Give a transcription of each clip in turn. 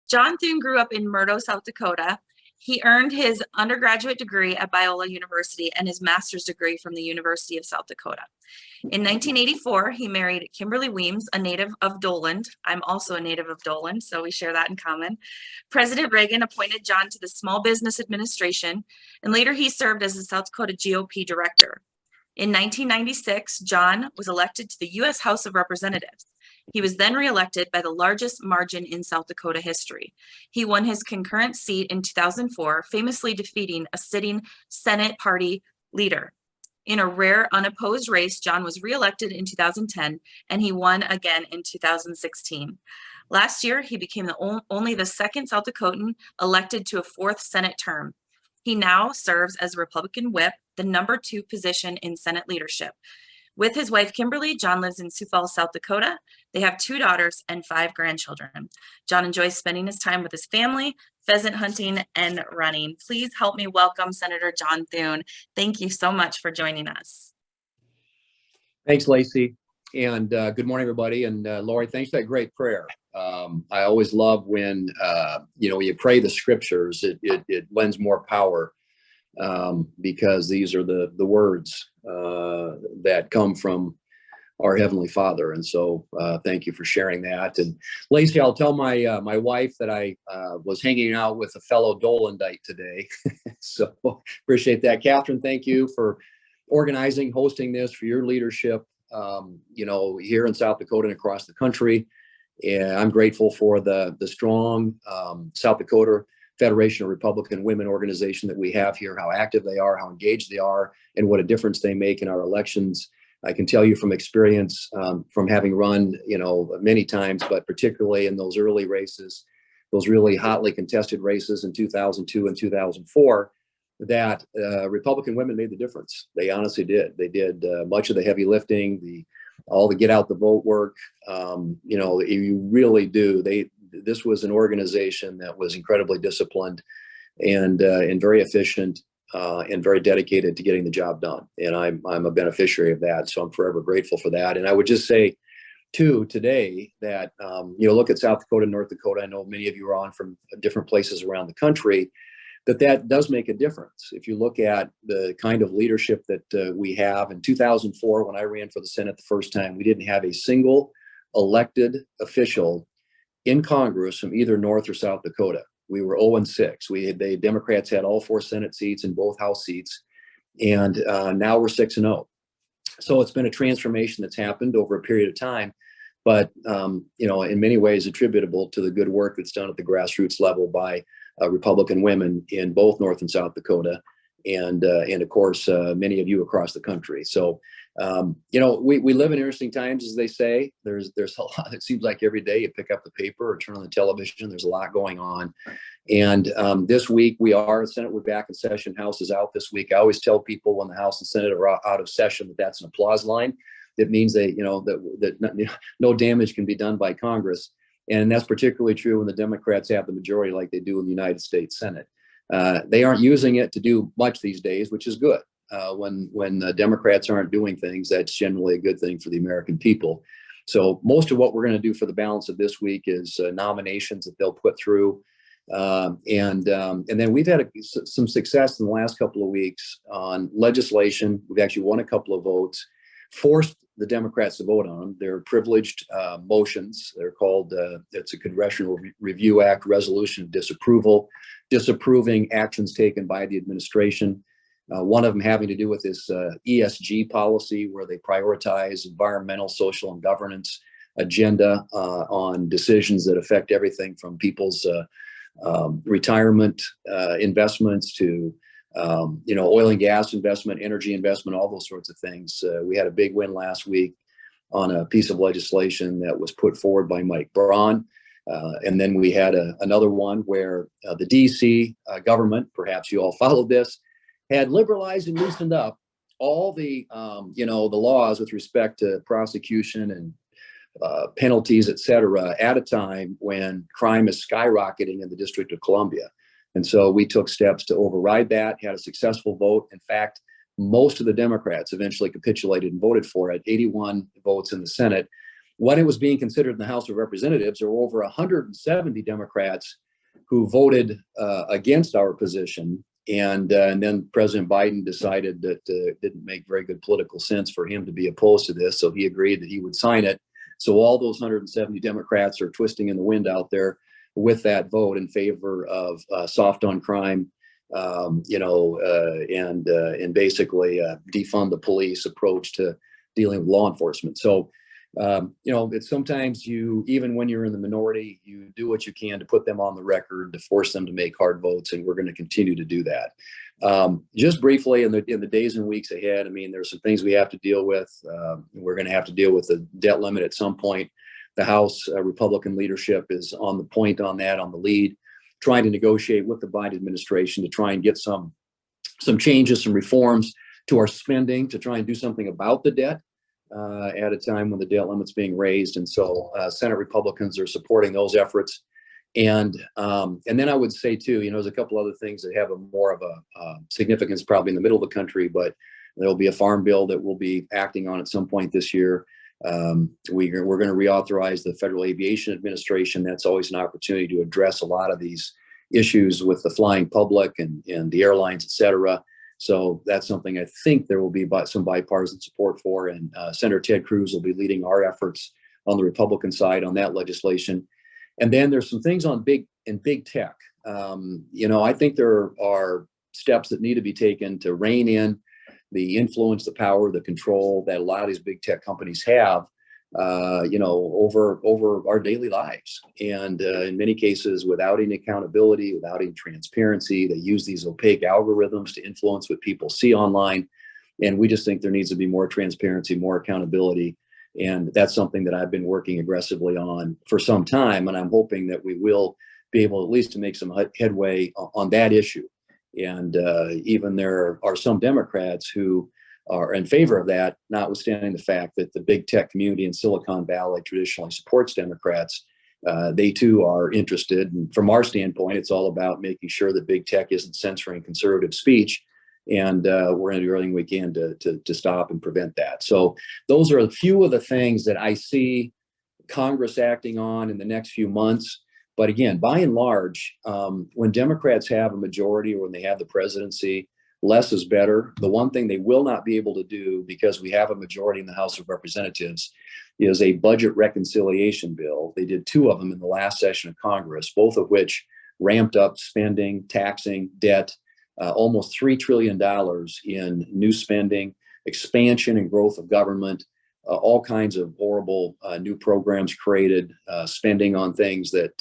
John Thune grew up in Murdo, South Dakota. He earned his undergraduate degree at Biola University and his master's degree from the University of South Dakota. In 1984, he married Kimberly Weems, a native of Doland. I'm also a native of Doland, so we share that in common. President Reagan appointed John to the Small Business Administration, and later he served as the South Dakota GOP director. In 1996, John was elected to the U.S. House of Representatives. He was then reelected by the largest margin in South Dakota history. He won his concurrent seat in 2004, famously defeating a sitting Senate party leader. In a rare unopposed race, John was reelected in 2010, and he won again in 2016. Last year, he became only the second South Dakotan elected to a fourth Senate term. He now serves as a Republican whip, the number 2 position in Senate leadership. With his wife, Kimberly, John lives in Sioux Falls, South Dakota. They have 2 daughters and 5 grandchildren. John enjoys spending his time with his family, pheasant hunting, and running. Please help me welcome Senator John Thune. Thank you so much for joining us. Thanks, Lacey. And good morning, everybody. And Lori, thanks for that great prayer. I always love when, you pray the scriptures, it lends more power. Because these are the words that come from our Heavenly Father. And so thank you for sharing that. And Lacey, I'll tell my wife that I was hanging out with a fellow Dolandite today. So appreciate that. Catherine, thank you for organizing, hosting this, for your leadership, here in South Dakota and across the country. And I'm grateful for the strong South Dakota Federation of Republican Women organization that we have here, how active they are, how engaged they are, and what a difference they make in our elections. I can tell you from experience, from having run, many times, but particularly in those early races, those really hotly contested races in 2002 and 2004, that Republican women made the difference. They honestly did. They did much of the heavy lifting, all the get out the vote work. You really do. This was an organization that was incredibly disciplined and very efficient and very dedicated to getting the job done. And I'm a beneficiary of that. So I'm forever grateful for that. And I would just say, too, today that, look at South Dakota, North Dakota. I know many of you are on from different places around the country, that does make a difference. If you look at the kind of leadership that we have in 2004, when I ran for the Senate the first time, we didn't have a single elected official in Congress from either North or South Dakota. We were 0-6. The Democrats had all 4 Senate seats and both House seats, and now we're 6-0. So it's been a transformation that's happened over a period of time, but in many ways attributable to the good work that's done at the grassroots level by Republican women in both North and South Dakota, and of course many of you across the country. So we live in interesting times, as they say. There's a lot. It seems like every day you pick up the paper or turn on the television, there's a lot going on. And this week the Senate, we're back in session. House is out this week. I always tell people when the House and Senate are out of session that's an applause line. It means that no damage can be done by Congress. And that's particularly true when the Democrats have the majority like they do in the United States Senate. They aren't using it to do much these days, which is good. When the Democrats aren't doing things, that's generally a good thing for the American people. So most of what we're going to do for the balance of this week is nominations that they'll put through. And then we've had some success in the last couple of weeks on legislation. We've actually won a couple of votes, forced the Democrats to vote on them. They're privileged motions. They're called, it's a Congressional Review Act resolution of disapproval, disapproving actions taken by the administration. One of them having to do with this ESG policy, where they prioritize environmental, social, and governance agenda on decisions that affect everything from people's retirement investments to oil and gas investment, energy investment, all those sorts of things. We had a big win last week on a piece of legislation that was put forward by Mike Braun. And then we had another one where the DC government, perhaps you all followed this, had liberalized and loosened up all the laws with respect to prosecution and penalties, et cetera, at a time when crime is skyrocketing in the District of Columbia. And so we took steps to override that, had a successful vote. In fact, most of the Democrats eventually capitulated and voted for it, 81 votes in the Senate. when it was being considered in the House of Representatives, there were over 170 Democrats who voted against our position. And then President Biden decided that it didn't make very good political sense for him to be opposed to this. So he agreed that he would sign it. So all those 170 Democrats are twisting in the wind out there with that vote in favor of soft on crime, and basically defund the police approach to dealing with law enforcement. So, it's sometimes even when you're in the minority, you do what you can to put them on the record, to force them to make hard votes. And we're going to continue to do that. Just briefly in the days and weeks ahead, I mean, there's some things we have to deal with. We're going to have to deal with the debt limit at some point. The House Republican leadership is on the point on that, on the lead, trying to negotiate with the Biden administration to try and get some changes, some reforms to our spending, to try and do something about the debt at a time when the debt limit's being raised. And so Senate Republicans are supporting those efforts. And then I would say too, there's a couple other things that have more of a significance probably in the middle of the country, but there'll be a farm bill that we'll be acting on at some point this year. We're going to reauthorize the Federal Aviation Administration. That's always an opportunity to address a lot of these issues with the flying public and the airlines, et cetera. So that's something I think there will be some bipartisan support for. And Senator Ted Cruz will be leading our efforts on the Republican side on that legislation. And then there's some things on big tech. I think there are steps that need to be taken to rein in the influence, the power, the control that a lot of these big tech companies have, over our daily lives. And in many cases, without any accountability, without any transparency, they use these opaque algorithms to influence what people see online. And we just think there needs to be more transparency, more accountability. And that's something that I've been working aggressively on for some time. And I'm hoping that we will be able at least to make some headway on that issue. And even there are some Democrats who are in favor of that, notwithstanding the fact that the big tech community in Silicon Valley traditionally supports Democrats. They too are interested. And from our standpoint, it's all about making sure that big tech isn't censoring conservative speech. And we're going to do everything we can to stop and prevent that. So those are a few of the things that I see Congress acting on in the next few months. But again, by and large, when Democrats have a majority or when they have the presidency, less is better. The one thing they will not be able to do, because we have a majority in the House of Representatives, is a budget reconciliation bill. They did two of them in the last session of Congress, both of which ramped up spending, taxing, debt, almost $3 trillion in new spending, expansion and growth of government, all kinds of horrible new programs created, spending on things that,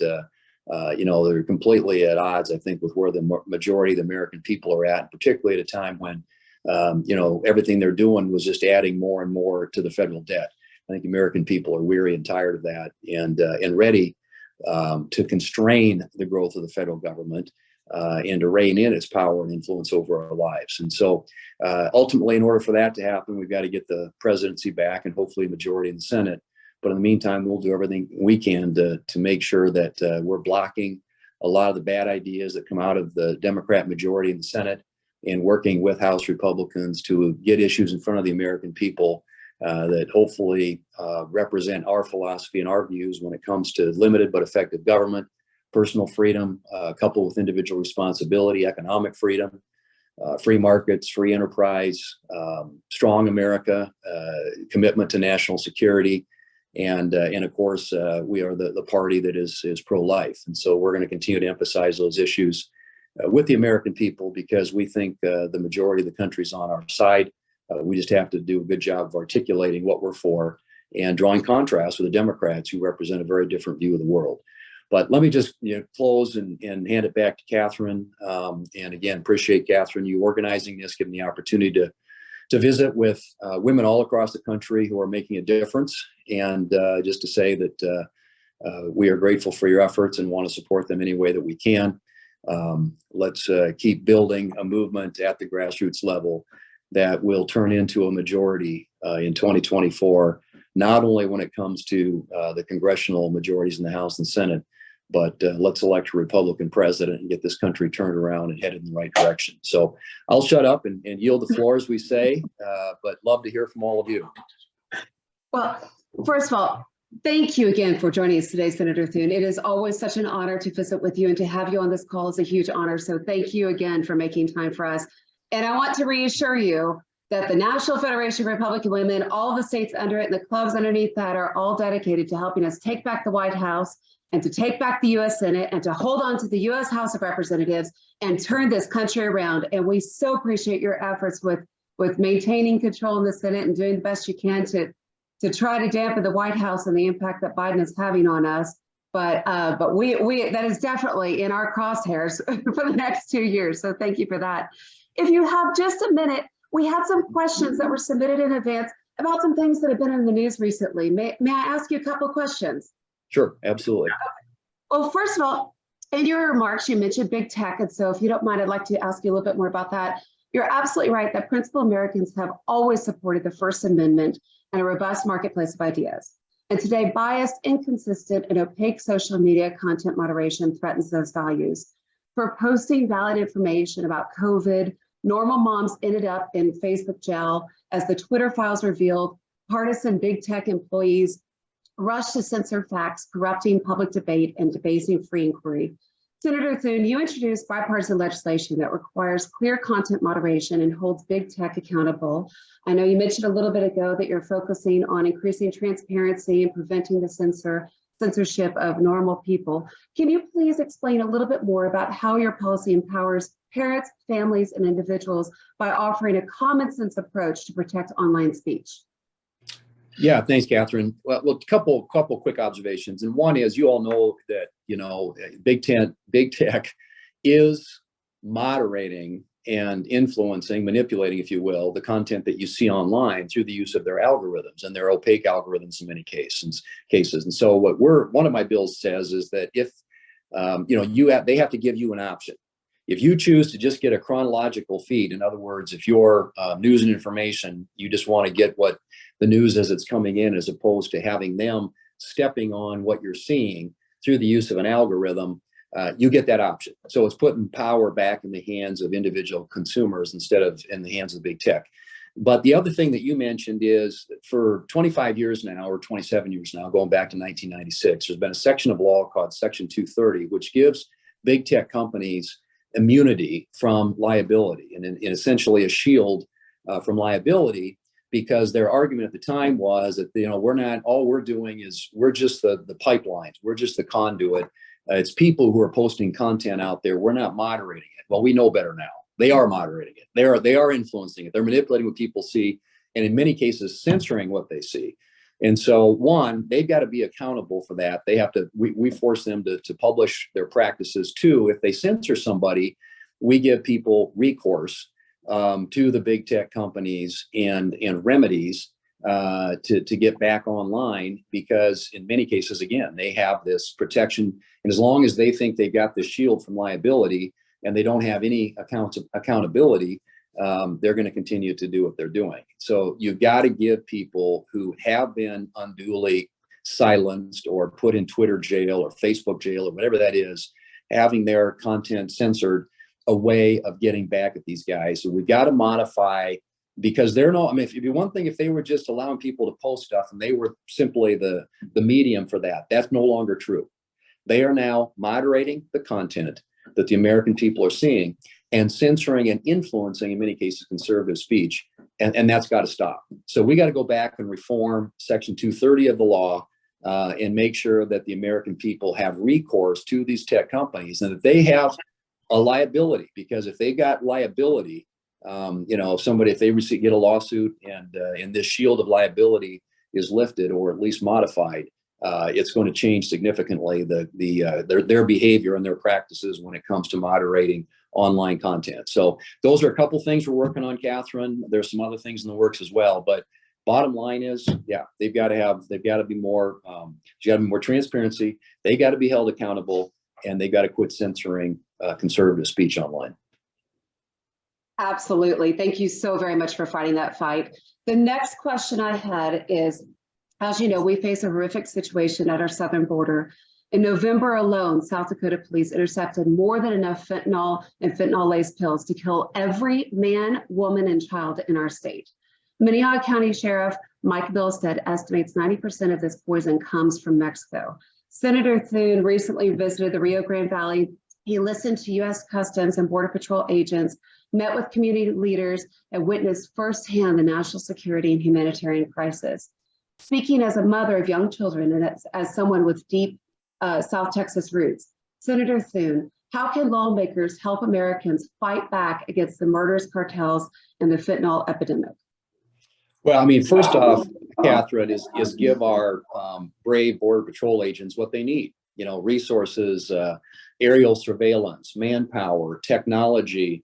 they're completely at odds, I think, with where the majority of the American people are at, particularly at a time when, everything they're doing was just adding more and more to the federal debt. I think American people are weary and tired of that and ready to constrain the growth of the federal government and to rein in its power and influence over our lives. And so ultimately, in order for that to happen, we've got to get the presidency back and hopefully a majority in the Senate. But in the meantime, we'll do everything we can to make sure that we're blocking a lot of the bad ideas that come out of the Democrat majority in the Senate and working with House Republicans to get issues in front of the American people that hopefully represent our philosophy and our views when it comes to limited but effective government, personal freedom, coupled with individual responsibility, economic freedom, free markets, free enterprise, strong America, commitment to national security. And of course, we are the party that is pro-life. And so we're going to continue to emphasize those issues with the American people because we think the majority of the country's on our side. We just have to do a good job of articulating what we're for and drawing contrast with the Democrats who represent a very different view of the world. But let me just close and hand it back to Catherine. And again, appreciate Catherine, you organizing this, giving the opportunity to visit with women all across the country who are making a difference. And just to say that we are grateful for your efforts and want to support them any way that we can. Let's keep building a movement at the grassroots level that will turn into a majority in 2024, not only when it comes to the congressional majorities in the House and Senate, but let's elect a Republican president and get this country turned around and headed in the right direction. So I'll shut up and yield the floor, as we say, but love to hear from all of you. Well, first of all, Thank you again for joining us today, Senator Thune. It is always such an honor to visit with you, and to have you on this call is a huge honor. So thank you again for making time for us. And I want to reassure you that the National Federation of Republican Women, all the states under it, and the clubs underneath that are all dedicated to helping us take back the White House and to take back the U.S. Senate and to hold on to the U.S. House of Representatives and turn this country around. And we so appreciate your efforts with maintaining control in the Senate and doing the best you can to try to dampen the White House and the impact that Biden is having on us. But we that is definitely in our crosshairs for the next 2 years. So thank you for that. If you have just a minute, we had some questions that were submitted in advance about some things that have been in the news recently. May I ask you a couple of questions? Sure, absolutely. Well, first of all, in your remarks, you mentioned big tech. And so if you don't mind, I'd like to ask you a little bit more about that. You're absolutely right that principled Americans have always supported the First Amendment and a robust marketplace of ideas. And today, biased, inconsistent, and opaque social media content moderation threatens those values. For posting valid information about COVID, normal moms ended up in Facebook jail. As the Twitter files revealed, partisan big tech employees rushed to censor facts, corrupting public debate and debasing free inquiry. Senator Thune, you introduced bipartisan legislation that requires clear content moderation and holds big tech accountable. I know you mentioned a little bit ago that you're focusing on increasing transparency and preventing the censorship of normal people. Can you please explain a little bit more about how your policy empowers parents, families, and individuals by offering a common sense approach to protect online speech? Yeah, thanks, Catherine. Well, couple quick observations, and one is, you all know that big tech is moderating and influencing, manipulating, if you will, the content that you see online through the use of their algorithms, and their opaque algorithms in many cases. And so, one of my bills says is that if they have to give you an option. If you choose to just get a chronological feed, in other words, if your news and information, you just want to get what the news as it's coming in, as opposed to having them stepping on what you're seeing through the use of an algorithm, you get that option. So it's putting power back in the hands of individual consumers instead of in the hands of big tech. But the other thing that you mentioned is, for 25 years now, or 27 years now, going back to 1996, there's been a section of law called Section 230, which gives big tech companies immunity from liability, and essentially a shield from liability, because their argument at the time was that we're doing is we're just the pipelines, we're just the conduit. It's people who are posting content out there. We're not moderating it. Well, we know better now. They are moderating it. They are influencing it. They're manipulating what people see, and in many cases censoring what they see. And so, one, they've got to be accountable for that. They have to. We force them to publish their practices. Two, if they censor somebody, we give people recourse to the big tech companies and remedies to get back online, because in many cases, again, they have this protection, and as long as they think they've got this shield from liability and they don't have any accountability, they're going to continue to do what they're doing. So you've got to give people who have been unduly silenced or put in Twitter jail or Facebook jail or whatever that is, having their content censored, a way of getting back at these guys. So we've got to modify, because they're not, it'd be one thing if they were just allowing people to post stuff and they were simply the medium for that. That's no longer true. They are now moderating the content that the American people are seeing, and censoring and influencing, in many cases, conservative speech. And that's got to stop. So we got to go back and reform Section 230 of the law and make sure that the American people have recourse to these tech companies, and that they have a liability. Because if they got liability, if they get a lawsuit and this shield of liability is lifted or at least modified, it's going to change significantly their behavior and their practices when it comes to moderating online content. So those are a couple things we're working on, Catherine. There's some other things in the works as well, but bottom line is, they've got to be more transparency. They got to be held accountable, and they got to quit censoring conservative speech online. Absolutely. Thank you so very much for fighting that fight. The next question I had is, as you know, we face a horrific situation at our southern border. In November alone, South Dakota police intercepted more than enough fentanyl and fentanyl-laced pills to kill every man, woman, and child in our state. Minnehaha County Sheriff Mike Bilstead estimates 90% of this poison comes from Mexico. Senator Thune recently visited the Rio Grande Valley. He listened to U.S. Customs and Border Patrol agents, met with community leaders, and witnessed firsthand the national security and humanitarian crisis. Speaking as a mother of young children and as someone with deep South Texas roots, Senator Thune, how can lawmakers help Americans fight back against the murderous cartels and the fentanyl epidemic? Well, I mean, first off, Catherine, is give our brave Border Patrol agents what they need. You know, resources, aerial surveillance, manpower, technology,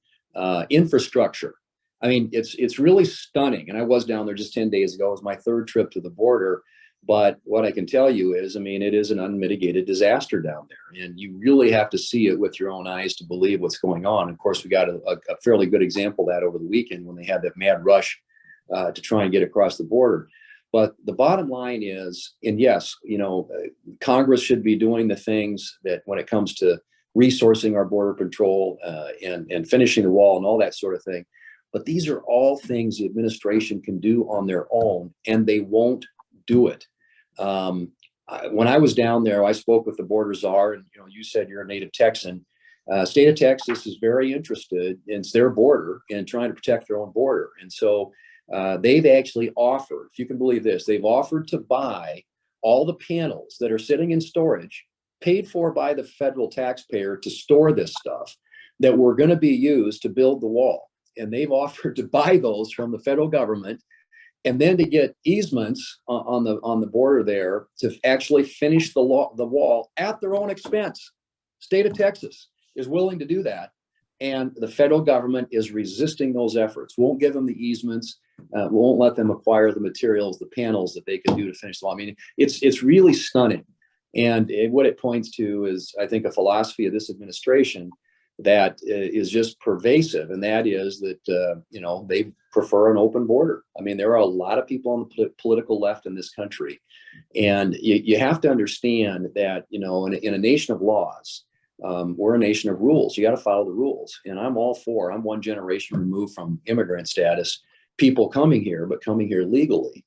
infrastructure. I mean, it's really stunning. And I was down there just 10 days ago. It was my third trip to the border. But what I can tell you is, I mean, it is an unmitigated disaster down there. And you really have to see it with your own eyes to believe what's going on. Of course, we got a fairly good example of that over the weekend when they had that mad rush to try and get across the border. But the bottom line is, and yes, you know, Congress should be doing the things that when it comes to resourcing our border patrol and finishing the wall and all that sort of thing. But these are all things the administration can do on their own, and they won't do it. When I was down there, I spoke with the border czar, and you know, you said you're a native Texan. State of Texas is very interested, and it's their border, in trying to protect their own border. And so they've actually offered, if you can believe this, they've offered to buy all the panels that are sitting in storage, paid for by the federal taxpayer, to store this stuff that were going to be used to build the wall. And they've offered to buy those from the federal government, and then to get easements on the border there to actually finish the wall at their own expense. State of Texas is willing to do that, and the federal government is resisting those efforts. Won't give them the easements, won't let them acquire the materials, the panels that they can do to finish the wall. I mean, it's really stunning, and what it points to is, I think, a philosophy of this administration that is just pervasive, and that is that you know, they prefer an open border. I mean, there are a lot of people on the political left in this country, and you have to understand that, you know, in a nation of laws, we're a nation of rules. You got to follow the rules, and I'm all for. I'm one generation removed from immigrant status, people coming here, but coming here legally.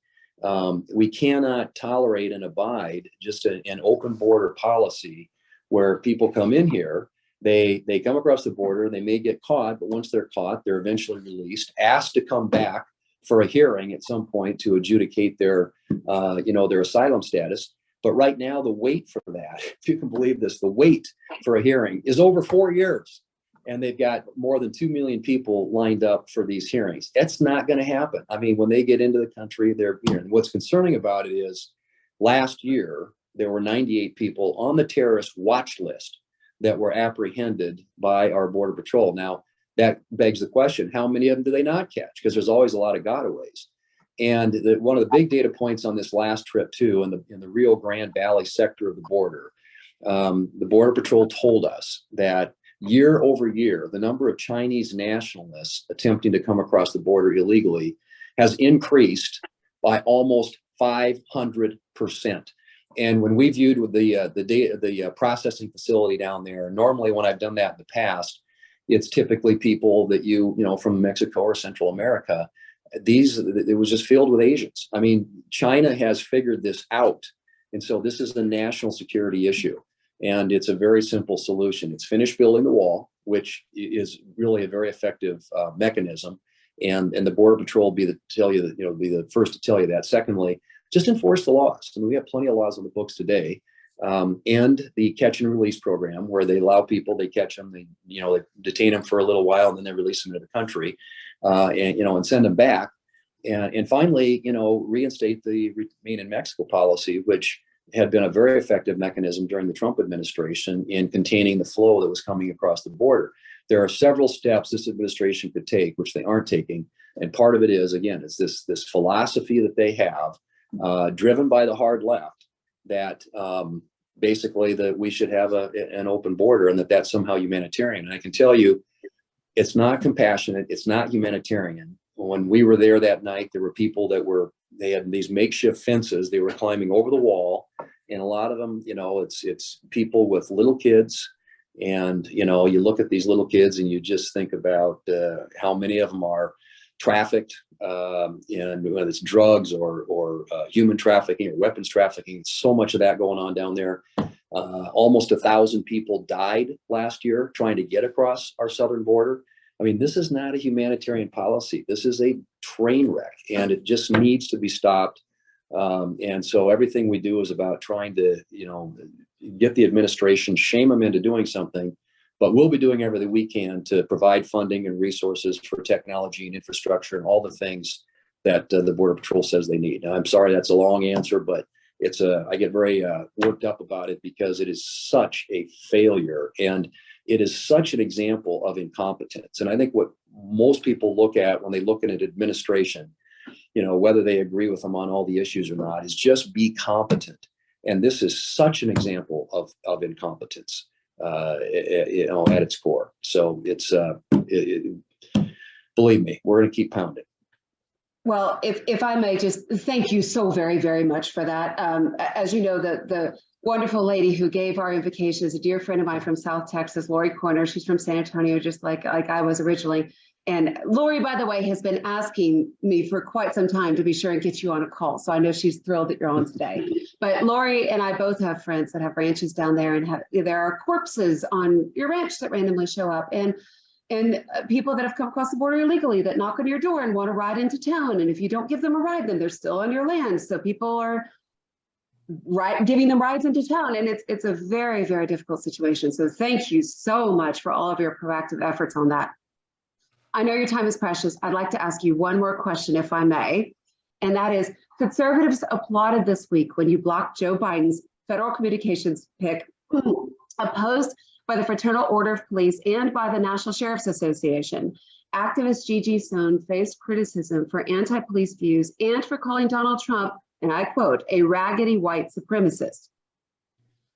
We cannot tolerate and abide just an open border policy where people come in here. They come across the border, they may get caught, but once they're caught, they're eventually released, asked to come back for a hearing at some point to adjudicate their, you know, their asylum status. But right now, the wait for that, if you can believe this, the wait for a hearing is over 4 years. And they've got more than 2 million people lined up for these hearings. That's not going to happen. I mean, when they get into the country, they're, you know, what's concerning about it is last year, there were 98 people on the terrorist watch list that were apprehended by our Border Patrol. Now, that begs the question, how many of them do they not catch? Because there's always a lot of gotaways. And one of the big data points on this last trip, too, in the Rio Grande Valley sector of the border, the Border Patrol told us that year over year, the number of Chinese nationalists attempting to come across the border illegally has increased by almost 500%. And when we viewed with the processing facility down there, normally when I've done that in the past, it's typically people that you know, from Mexico or Central America. It was just filled with Asians. I mean, China has figured this out. And so this is a national security issue. And it's a very simple solution. It's finish building the wall, which is really a very effective mechanism. And the Border Patrol be the first to tell you that. Secondly, just enforce the laws. I mean, we have plenty of laws on the books today. And the catch and release program, where they allow people, they catch them, they detain them for a little while, and then they release them into the country, and send them back. And finally, reinstate the Remain in Mexico policy, which had been a very effective mechanism during the Trump administration in containing the flow that was coming across the border. There are several steps this administration could take, which they aren't taking. And part of it is, again, it's this philosophy that they have, driven by the hard left, that basically that we should have an open border, and that's somehow humanitarian. And I can tell you, it's not compassionate. It's not humanitarian. When we were there that night, there were people they had these makeshift fences. They were climbing over the wall, and a lot of them, it's people with little kids. And, you look at these little kids and you just think about how many of them are trafficked, and whether it's drugs or human trafficking or weapons trafficking, so much of that going on down there. Almost 1,000 people died last year trying to get across our southern border. I mean, this is not a humanitarian policy. This is a train wreck, and it just needs to be stopped. And so everything we do is about trying to, get the administration, shame them into doing something. But we'll be doing everything we can to provide funding and resources for technology and infrastructure and all the things that the Border Patrol says they need. Now, I'm sorry that's a long answer, but I get very worked up about it because it is such a failure and it is such an example of incompetence. And I think what most people look at when they look at an administration, whether they agree with them on all the issues or not, is just be competent. And this is such an example of incompetence, at its core. So believe me, we're going to keep pounding. Well, if I may just thank you so very, very much for that. As you know, the wonderful lady who gave our invocation is a dear friend of mine from South Texas, Lori Corner. She's from San Antonio, just like I was originally. And Lori, by the way, has been asking me for quite some time to be sure and get you on a call. So I know she's thrilled that you're on today. But Lori and I both have friends that have ranches down there, and there are corpses on your ranch that randomly show up, and people that have come across the border illegally that knock on your door and want to ride into town. And if you don't give them a ride, then they're still on your land. So people are giving them rides into town. And it's a very, very difficult situation. So thank you so much for all of your proactive efforts on that. I know your time is precious. I'd like to ask you one more question, if I may. And that is, conservatives applauded this week when you blocked Joe Biden's federal communications pick, opposed by the Fraternal Order of Police and by the National Sheriff's Association. Activist Gigi Sohn faced criticism for anti-police views and for calling Donald Trump, and I quote, a raggedy white supremacist.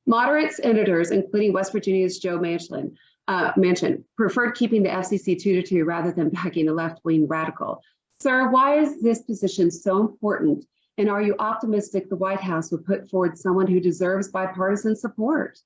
Moderate senators, including West Virginia's Joe Manchin, preferred keeping the FCC 2-2 rather than backing a left-wing radical. Sir, why is this position so important? And are you optimistic the White House will put forward someone who deserves bipartisan support?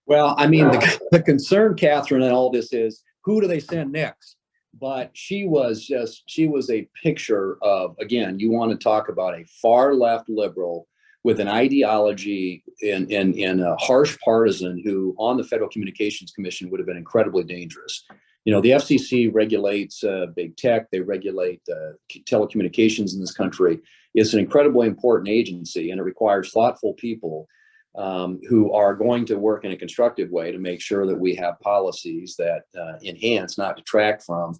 Well, I mean, the concern, Catherine, in all this is who do they send next? But she was a picture of, again, you want to talk about a far left liberal with an ideology and a harsh partisan who on the Federal Communications Commission would have been incredibly dangerous. The FCC regulates big tech. They regulate telecommunications in this country. It's an incredibly important agency, and it requires thoughtful people who are going to work in a constructive way to make sure that we have policies that enhance, not detract from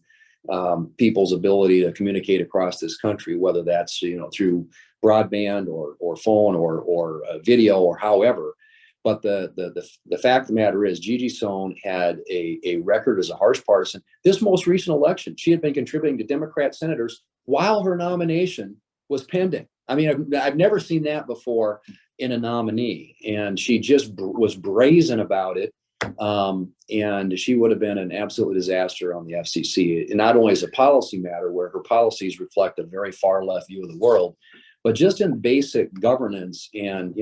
people's ability to communicate across this country, whether that's through broadband or phone or video or however. But the fact of the matter is, Gigi Sohn had a record as a harsh partisan. This most recent election, she had been contributing to Democrat senators while her nomination was pending. I mean, I've never seen that before in a nominee, and she just was brazen about it. And she would have been an absolute disaster on the FCC, and not only as a policy matter where her policies reflect a very far left view of the world, but just in basic governance and,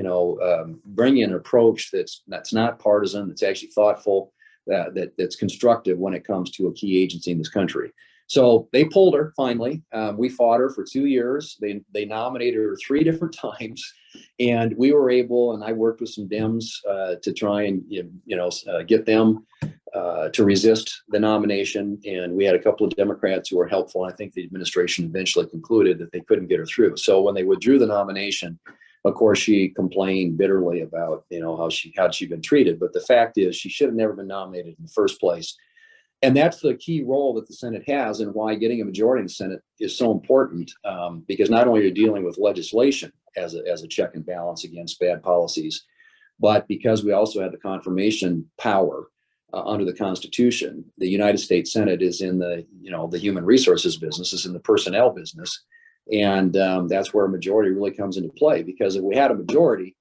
bringing an approach that's not partisan, that's actually thoughtful, that's constructive when it comes to a key agency in this country. So they pulled her finally. We fought her for 2 years. They nominated her 3 different times, and we were able, and I worked with some Dems to try and get them to resist the nomination. And we had a couple of Democrats who were helpful. And I think the administration eventually concluded that they couldn't get her through. So when they withdrew the nomination, of course, she complained bitterly about how she'd been treated. But the fact is, she should have never been nominated in the first place. And that's the key role that the Senate has, and why getting a majority in the Senate is so important, because not only are you dealing with legislation as a check and balance against bad policies, but because we also have the confirmation power under the Constitution. The United States Senate is in the human resources business, is in the personnel business, and that's where a majority really comes into play. Because if we had a majority,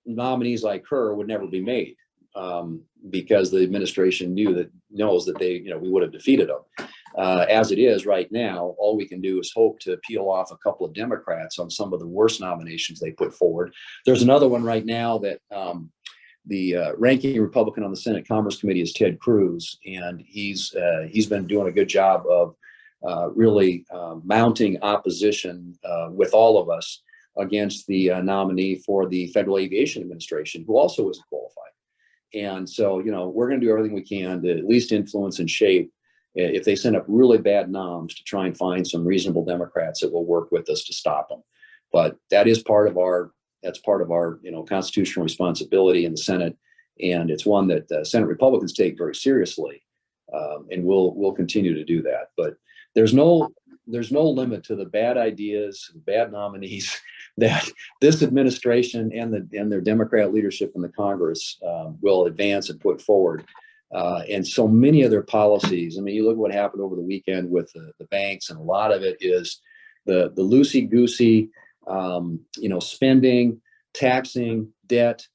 nominees like her would never be made. Because the administration knows that we would have defeated them. As it is right now, all we can do is hope to peel off a couple of Democrats on some of the worst nominations they put forward. There's another one right now that the ranking Republican on the Senate Commerce Committee is Ted Cruz, and he's been doing a good job of really mounting opposition with all of us against the nominee for the Federal Aviation Administration, who also isn't qualified. And so, we're going to do everything we can to at least influence and shape, if they send up really bad noms, to try and find some reasonable Democrats that will work with us to stop them. But that is part of our constitutional responsibility in the Senate, and it's one that Senate Republicans take very seriously, and we'll continue to do that. But there's no limit to the bad ideas, bad nominees that this administration and their Democrat leadership in the Congress will advance and put forward. And so many of their policies, I mean, you look at what happened over the weekend with the banks, and a lot of it is the loosey-goosey, spending, taxing, debt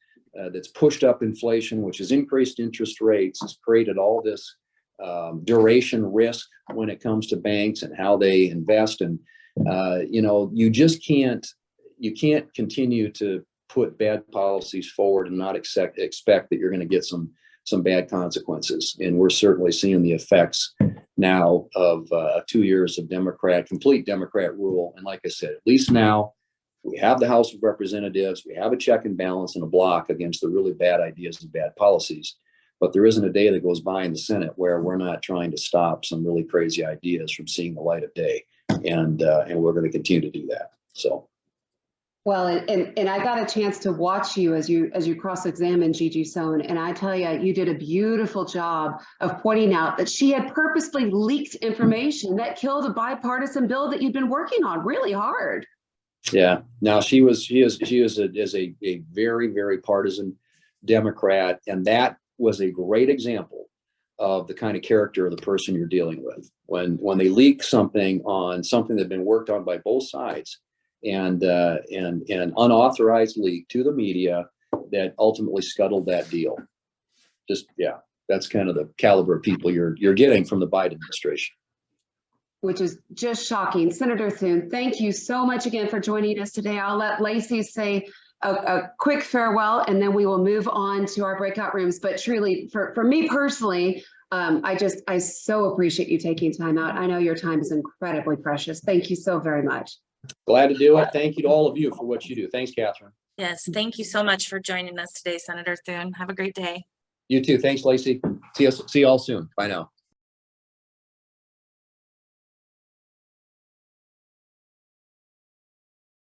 that's pushed up inflation, which has increased interest rates, has created all this duration risk when it comes to banks and how they invest. And, you can't continue to put bad policies forward and not expect that you're going to get some bad consequences. And we're certainly seeing the effects now of 2 years of complete Democrat rule. And like I said, at least now we have the House of Representatives, we have a check and balance and a block against the really bad ideas and bad policies. But there isn't a day that goes by in the Senate where we're not trying to stop some really crazy ideas from seeing the light of day. And we're going to continue to do that. So. Well, and I got a chance to watch you as you cross-examine Gigi Sohn, and I tell you, you did a beautiful job of pointing out that she had purposely leaked information that killed a bipartisan bill that you'd been working on really hard. Yeah, now she is a very, very partisan Democrat, and that was a great example of the kind of character of the person you're dealing with. When they leak something on something that's been worked on by both sides, and an unauthorized leak to the media that ultimately scuttled that deal. That's kind of the caliber of people you're getting from the Biden administration. Which is just shocking. Senator Thune, thank you so much again for joining us today. I'll let Lacey say a quick farewell, and then we will move on to our breakout rooms. But truly, for me personally, I so appreciate you taking time out. I know your time is incredibly precious. Thank you so very much. Glad to do it. Thank you to all of you for what you do. Thanks, Catherine. Yes, thank you so much for joining us today, Senator Thune. Have a great day. You too. Thanks, Lacey. See you all soon. Bye now.